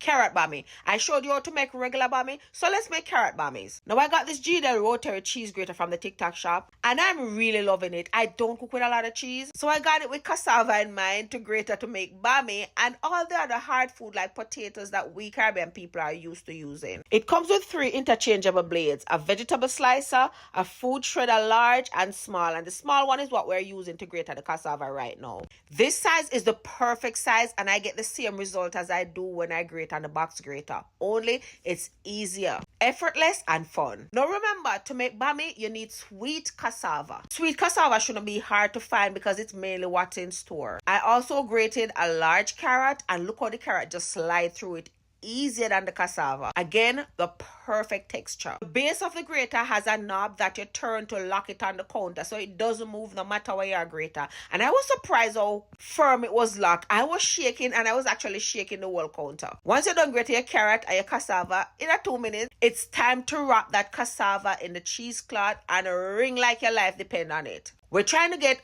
carrot bammy. I showed you how to make regular bammy, so let's make carrot bammies. Now I got this GDL rotary cheese grater from the TikTok shop, and I'm really loving it. I don't cook with a lot of cheese, so I got it with cassava in mind to grater to make bammy and all the other hard food like potatoes that we Caribbean people are used to using. It comes with 3 interchangeable blades, a vegetable slicer, a food shredder large and small, and the small one is what we're using to grate the cassava right now. This size is the perfect size, and I get the same result as I do when I grate on the box grater, only it's easier, effortless and fun. Now remember, to make bammy you need sweet cassava. Sweet cassava shouldn't be hard to find because it's mainly what's in store. I also grated a large carrot, and look how the carrot just slide through it easier than the cassava. Again, the perfect texture. The base of the grater has a knob that you turn to lock it on the counter so it doesn't move no matter where your grater. And I was surprised how firm it was locked. I was shaking, and I was actually shaking the whole counter. Once you're done grating your carrot and your cassava in 2 minutes, it's time to wrap that cassava in the cheesecloth and ring like your life depends on it. We're trying to get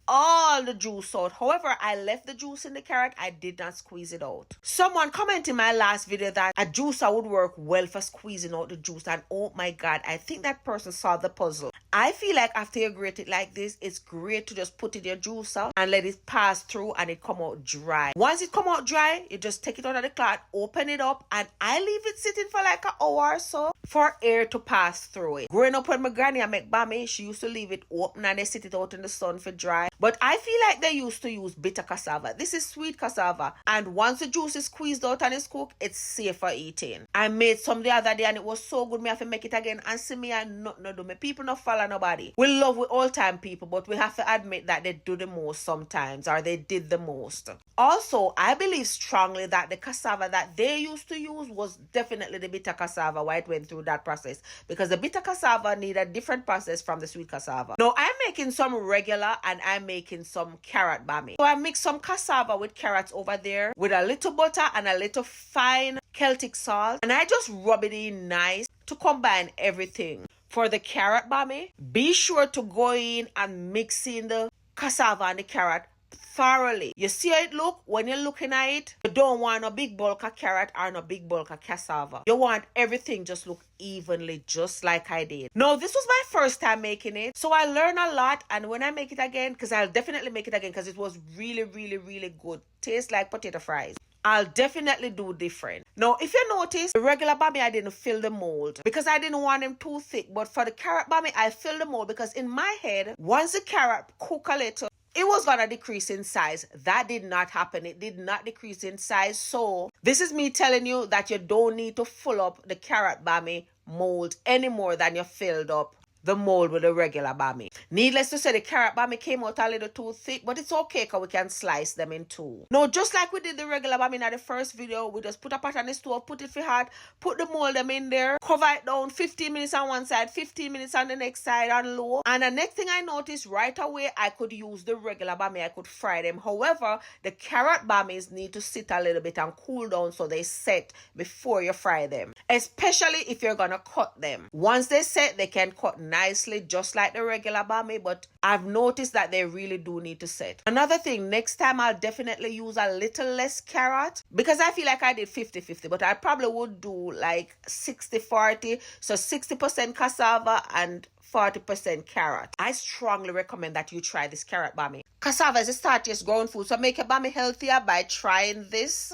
all the juice out. However, I left the juice in the carrot. I did not squeeze it out. Someone commented in my last video that a juicer would work well for squeezing out the juice, and oh my god, I think that person saw the puzzle. I feel like after you grate it like this, it's great to just put it in your juicer and let it pass through and it come out dry. Once it come out dry, you just take it out of the cloth, open it up, and I leave it sitting for like an hour or so for air to pass through it. Growing up with my granny and make bammy, she used to leave it open and they sit it out in the sun for dry. But I feel like they used to use bitter cassava. This is sweet cassava, and once the juice is squeezed out and it's cooked, it's safe for eating. I made some the other day and it was so good. Me have to make it again, and see me and not do me. People not follow nobody. We love with all time people, but we have to admit that they do the most sometimes, or they did the most. Also, I believe strongly that the cassava that they used to use was definitely the bitter cassava, why it went through that process, because the bitter cassava need a different process from the sweet cassava. Now I'm making some regular and I'm making some carrot bammy. So I mix some cassava with carrots over there with a little butter and a little fine Celtic salt, and I just rub it in nice to combine everything. For the carrot bammy, be sure to go in and mix in the cassava and the carrot thoroughly. You see how it look? When you're looking at it, you don't want a big bulk of carrot or no big bulk of cassava. You want everything just look evenly, just like I did. Now, this was my first time making it, so I learned a lot, and when I make it again, because I'll definitely make it again because it was really, really, really good. Tastes like potato fries. I'll definitely do different. Now, if you notice, the regular bammy, I didn't fill the mold because I didn't want them too thick. But for the carrot bammy, I filled the mold because in my head, once the carrot cook a little, it was going to decrease in size. That did not happen. It did not decrease in size. So this is me telling you that you don't need to fill up the carrot bammy mold any more than you filled up the mold with the regular bammy. Needless to say, the carrot bammy came out a little too thick, but it's okay because we can slice them in two. Now, just like we did the regular bammy in the first video, we just put a pot on the stove, put it for hot, put the mold them in there, cover it down 15 minutes on one side, 15 minutes on the next side on low. And the next thing I noticed right away, I could use the regular bammy, I could fry them. However, the carrot bammies need to sit a little bit and cool down so they set before you fry them, especially if you're gonna cut them. Once they set, they can cut nicely just like the regular bammy, but I've noticed that they really do need to set. Another thing, next time I'll definitely use a little less carrot because I feel like I did 50-50, but I probably would do like 60-40, so 60% cassava and 40% carrot. I strongly recommend that you try this carrot bammy. Cassava is a starchiest grown food, so make your bammy healthier by trying this.